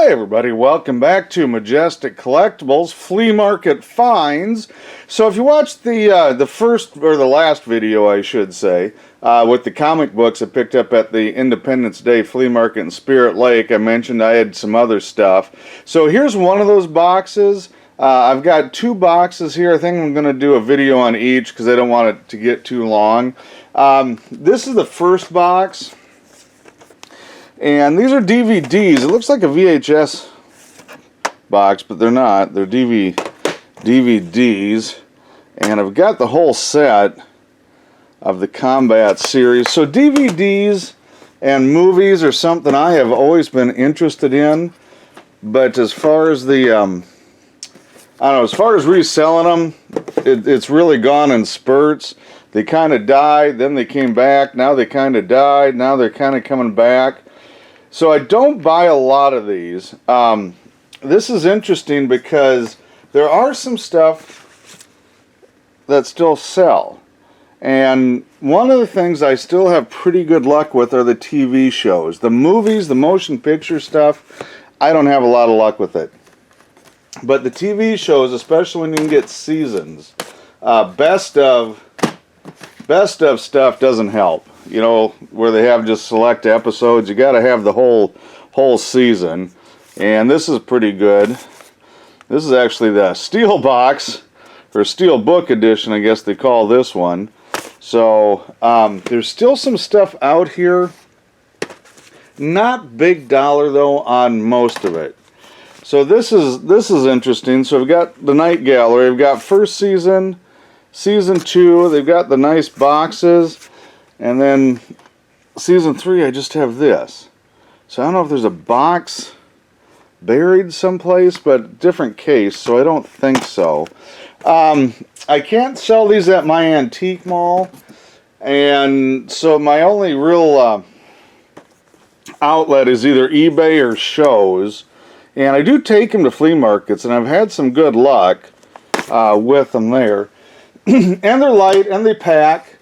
Hi everybody, welcome back to Majestic Collectibles Flea Market Finds. So if you watched the first, or the last video I should say, with the comic books I picked up at the Independence Day Flea Market in Spirit Lake, I mentioned I had some other stuff. So here's one of those boxes. I've got two boxes here. I think I'm going to do a video on each because I don't want it to get too long. This is the first box. And these are DVDs. It looks like a VHS box, but they're not. They're DVDs. And I've got the whole set of the Combat series. So DVDs and movies are something I have always been interested in. But as far as the, I don't know, as far as reselling them, it's really gone in spurts. They kind of died, then they came back. Now they kind of died. Now they're kind of coming back. So I don't buy a lot of these. This is interesting because there are some stuff that still sell. And one of the things I still have pretty good luck with are the TV shows. The movies, the motion picture stuff, I don't have a lot of luck with it. But the TV shows, especially when you can get seasons, best of stuff doesn't help. You know, where they have just select episodes, you got to have the whole season. And this is pretty good. This is actually the Steel Box, or Steel Book Edition, I guess they call this one. So there's still some stuff out here. Not big dollar though on most of it. So this is interesting. So we've got the Night Gallery. We've got first season, season 2. They've got the nice boxes. And then season 3, I just have this. So I don't know if there's a box buried someplace, but different case, so I don't think so. I can't sell these at my antique mall, and so my only real outlet is either eBay or shows. And I do take them to flea markets, and I've had some good luck with them there. And they're light, and they pack.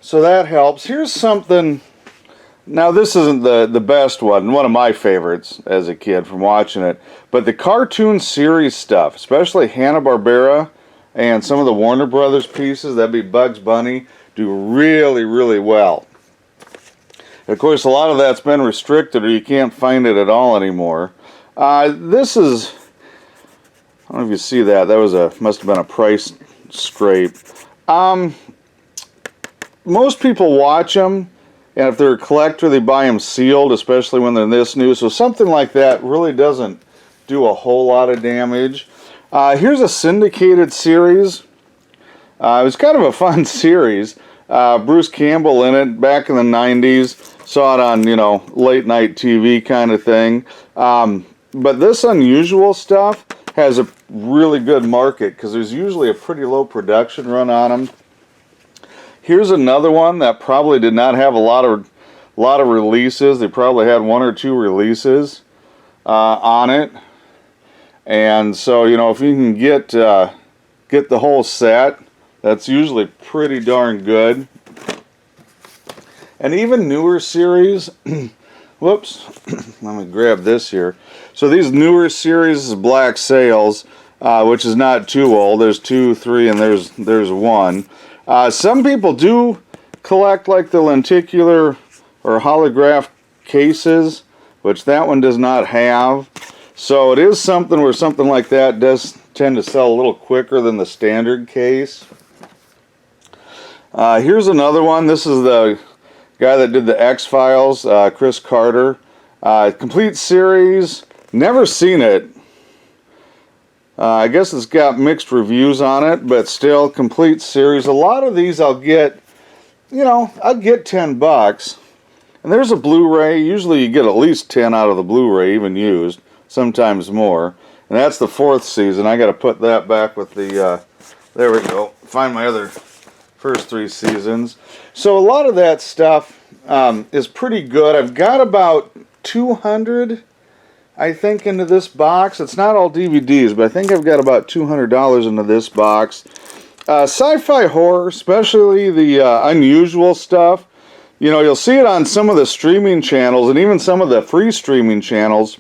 So that helps. Here's something. Now this isn't the best one of my favorites as a kid from watching it, but the cartoon series stuff, especially Hanna-Barbera and some of the Warner Brothers pieces, that'd be Bugs Bunny, do really, really well. Of course, a lot of that's been restricted, or you can't find it at all anymore. This is, I don't know if you see that. That was must have been a price scrape. Most people watch them, and if they're a collector, they buy them sealed, especially when they're this new. So something like that really doesn't do a whole lot of damage. Here's a syndicated series. It was kind of a fun series. Bruce Campbell in it back in the 90s. Saw it on, you know, late night TV kind of thing. But this unusual stuff has a really good market because there's usually a pretty low production run on them. Here's another one that probably did not have a lot of releases. They probably had 1 or 2 releases on it. And so, you know, if you can get the whole set, that's usually pretty darn good. And even newer series, whoops, let me grab this here. So these newer series is Black Sails, which is not too old. There's 2, 3, and there's 1. Some people do collect like the lenticular or holograph cases, which that one does not have. So it is something where something like that does tend to sell a little quicker than the standard case. Here's another one. This is the guy that did the X-Files, Chris Carter. Complete series. Never seen it. I guess it's got mixed reviews on it, but still, complete series. A lot of these I'll get, you know, I'll get $10. And there's a Blu-ray. Usually you get at least 10 out of the Blu-ray, even used, sometimes more. And that's the 4th season. I got to put that back with the, there we go. Find my other first 3 seasons. So a lot of that stuff is pretty good. I've got about 200... I think into this box. It's not all DVDs, but I think I've got about $200 into this box. Sci-fi horror, especially the unusual stuff. You know, you'll see it on some of the streaming channels and even some of the free streaming channels.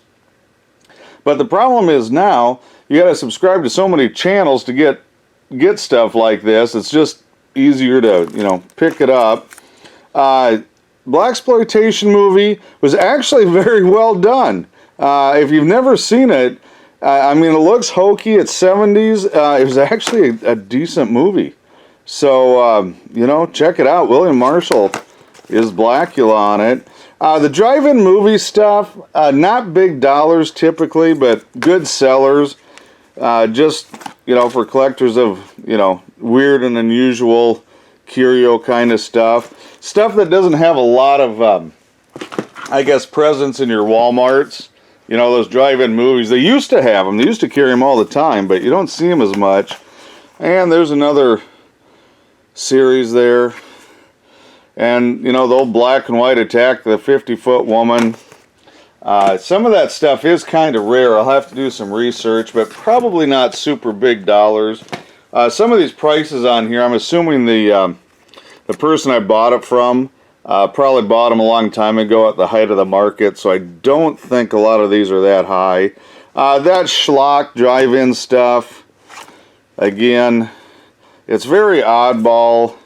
But the problem is now you got to subscribe to so many channels to get stuff like this. It's just easier to, you know, pick it up. Blaxploitation movie was actually very well done. If you've never seen it, I mean, it looks hokey. It's 70s. It was actually a decent movie. So, you know, check it out. William Marshall is Blackula on it. The drive-in movie stuff, not big dollars typically, but good sellers. Just, you know, for collectors of, you know, weird and unusual curio kind of stuff. Stuff that doesn't have a lot of, I guess, presence in your Walmarts. You know, those drive-in movies. They used to have them. They used to carry them all the time, but you don't see them as much. And there's another series there. And, you know, the old black and white Attack the 50-Foot Woman. Some of that stuff is kind of rare. I'll have to do some research, but probably not super big dollars. Some of these prices on here, I'm assuming the person I bought it from probably bought them a long time ago at the height of the market, so I don't think a lot of these are that high. That schlock drive-in stuff, again, it's very oddball.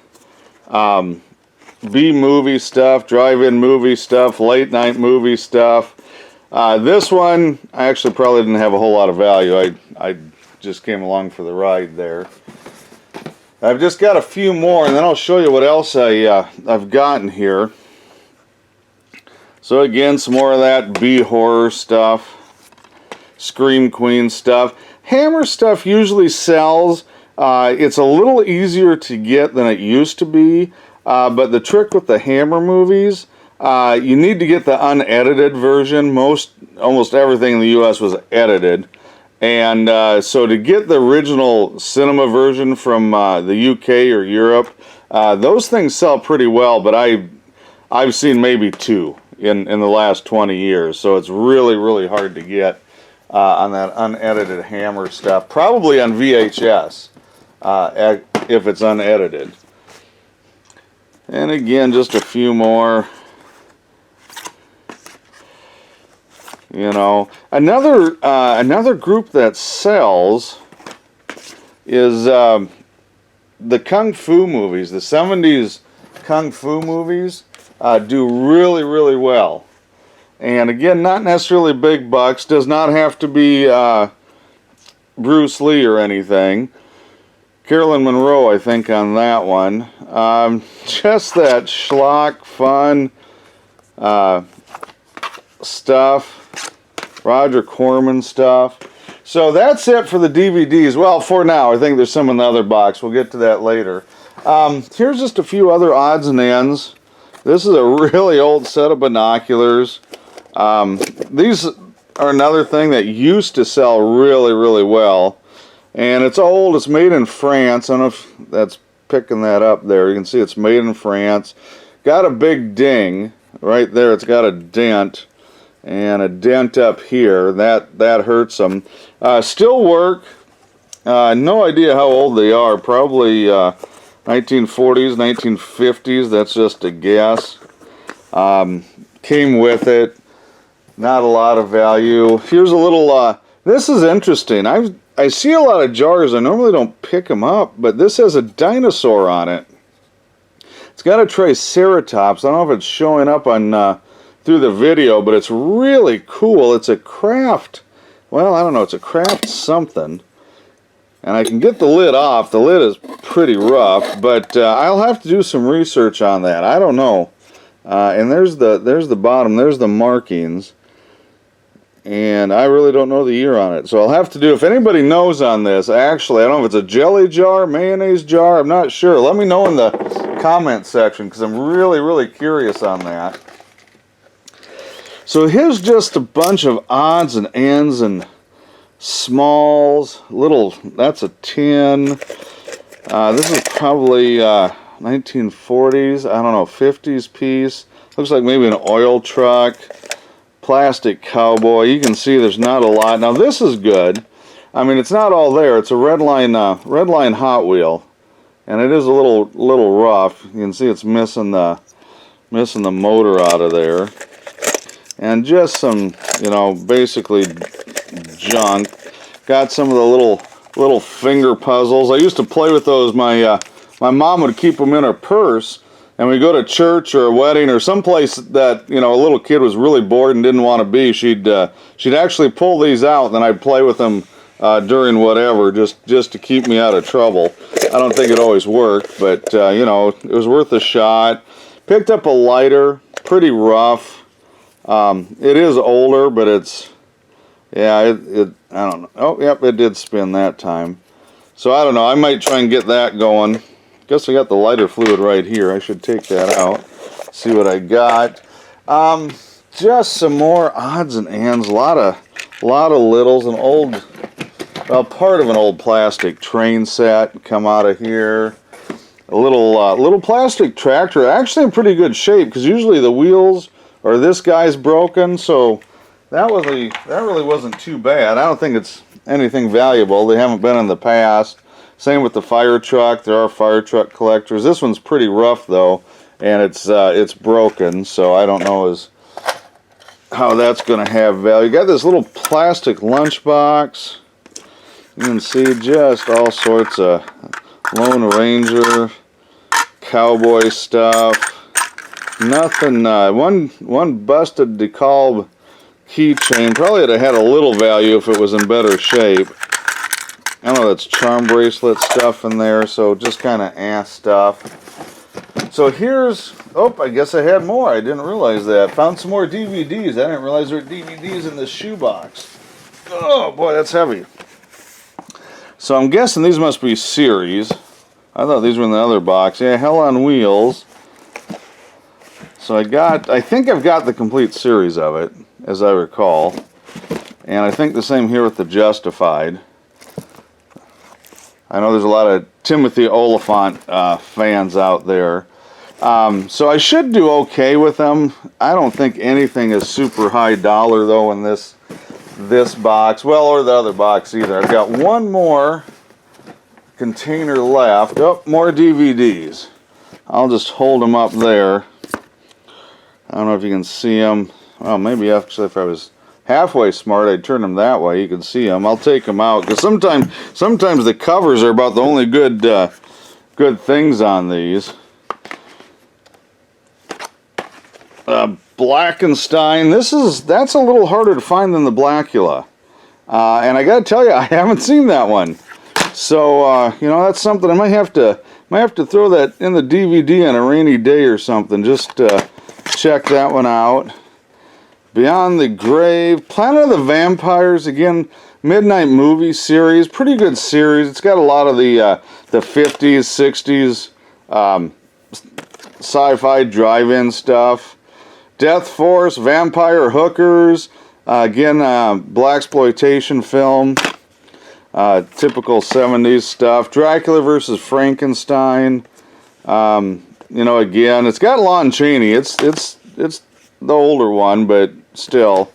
B-movie stuff, drive-in movie stuff, late-night movie stuff. This one, I actually probably didn't have a whole lot of value. I just came along for the ride there. I've just got a few more, and then I'll show you what else I've gotten here. So again, some more of that B-horror stuff, Scream Queen stuff. Hammer stuff usually sells. It's a little easier to get than it used to be. But the trick with the Hammer movies, you need to get the unedited version. Almost everything in the U.S. was edited. And so to get the original cinema version from the UK or Europe, those things sell pretty well, but I've seen maybe 2 in the last 20 years. So it's really, really hard to get on that unedited Hammer stuff. Probably on VHS, if it's unedited. And again, just a few more. You know, another group that sells is the Kung Fu movies. The 70s Kung Fu movies do really, really well. And again, not necessarily big bucks. Does not have to be Bruce Lee or anything. Carolyn Monroe, I think, on that one. Just that schlock, fun stuff. Roger Corman stuff. So that's it for the DVDs. Well, for now. I think there's some in the other box. We'll get to that later. Here's just a few other odds and ends. This is a really old set of binoculars. These are another thing that used to sell really, really well. And it's old. It's made in France. I don't know if that's picking that up there. You can see it's made in France. Got a big ding right there. It's got a dent. And a dent up here. That hurts them. Still work. No idea how old they are. Probably 1940s, 1950s. That's just a guess. Came with it. Not a lot of value. Here's a little... this is interesting. I see a lot of jars. I normally don't pick them up, but this has a dinosaur on it. It's got a Triceratops. I don't know if it's showing up on through the video, but it's really cool. It's a craft. Well, I don't know. It's a craft something. And I can get the lid off. The lid is pretty rough, but I'll have to do some research on that. I don't know. And there's the bottom. There's the markings. And I really don't know the year on it. So I'll have to do, if anybody knows on this, actually, I don't know if it's a jelly jar, mayonnaise jar, I'm not sure. Let me know in the comment section, because I'm really, really curious on that. So here's just a bunch of odds and ends and smalls. That's a tin. This is probably 1940s, I don't know, 50s piece. Looks like maybe an oil truck. Plastic cowboy. You can see there's not a lot. Now this is good. I mean, it's not all there. It's a red line Hot Wheel, and it is a little rough. You can see it's missing the motor out of there, and just some, you know, basically junk. Got some of the little finger puzzles. I used to play with those. My mom would keep them in her purse, and we go to church or a wedding or someplace that, you know, a little kid was really bored and didn't want to be. She'd actually pull these out, and then I'd play with them during whatever, just to keep me out of trouble. I don't think it always worked, but you know, it was worth a shot. Picked up a lighter, pretty rough. It is older, but it's, yeah, I don't know. Oh, yep, it did spin that time. So I don't know, I might try and get that going. Guess I got the lighter fluid right here. I should take that out, see what I got. Just some more odds and ends, a lot of littles, an old, well, part of an old plastic train set come out of here. A little plastic tractor, actually in pretty good shape, because usually the wheels or this guy's broken, so that really wasn't too bad. I don't think it's anything valuable. They haven't been in the past. Same with the fire truck. There are fire truck collectors. This one's pretty rough though, and it's broken, so I don't know how that's going to have value. Got this little plastic lunchbox. You can see just all sorts of Lone Ranger, cowboy stuff. Nothing. One busted DeKalb keychain. Probably would have had a little value if it was in better shape. I don't know, that's charm bracelet stuff in there, so just kind of ass stuff. So here's, oh, I guess I had more. I didn't realize that. Found some more DVDs. I didn't realize there were DVDs in this shoebox. Oh boy, that's heavy. So I'm guessing these must be series. I thought these were in the other box. Yeah, Hell on Wheels. So I think I've got the complete series of it, as I recall. And I think the same here with the Justified. I know there's a lot of Timothy Oliphant fans out there. So I should do okay with them. I don't think anything is super high dollar though in this box. Well, or the other box either. I've got one more container left. Oh, more DVDs. I'll just hold them up there. I don't know if you can see them. Well, maybe actually if I was halfway smart, I'd turn them that way. You can see them. I'll take them out because sometimes the covers are about the only good things on these. Blackenstein. That's a little harder to find than the Blackula, and I got to tell you, I haven't seen that one. So you know, that's something I might have to throw that in the DVD on a rainy day or something. Just check that one out. Beyond the Grave, Planet of the Vampires, again, Midnight Movie series, pretty good series. It's got a lot of the 50s, 60s sci-fi drive-in stuff. Death Force, Vampire Hookers, again, blaxploitation film, typical 70s stuff. Dracula versus Frankenstein, you know, again, it's got Lon Chaney. It's the older one, but still.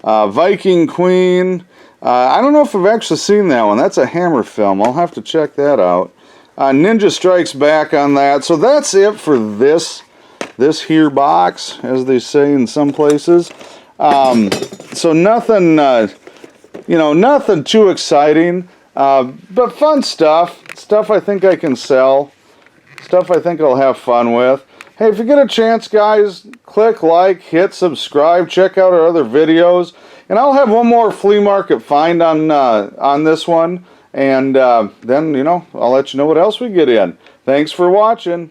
Viking Queen. I don't know if I've actually seen that one. That's a Hammer film. I'll have to check that out. Ninja Strikes Back on that. So that's it for this here box, as they say in some places. So nothing, you know, nothing too exciting, but fun stuff. Stuff I think I can sell. Stuff I think I'll have fun with. Hey, if you get a chance, guys, click like, hit subscribe, check out our other videos, and I'll have one more flea market find on this one, and then, you know, I'll let you know what else we get in. Thanks for watching.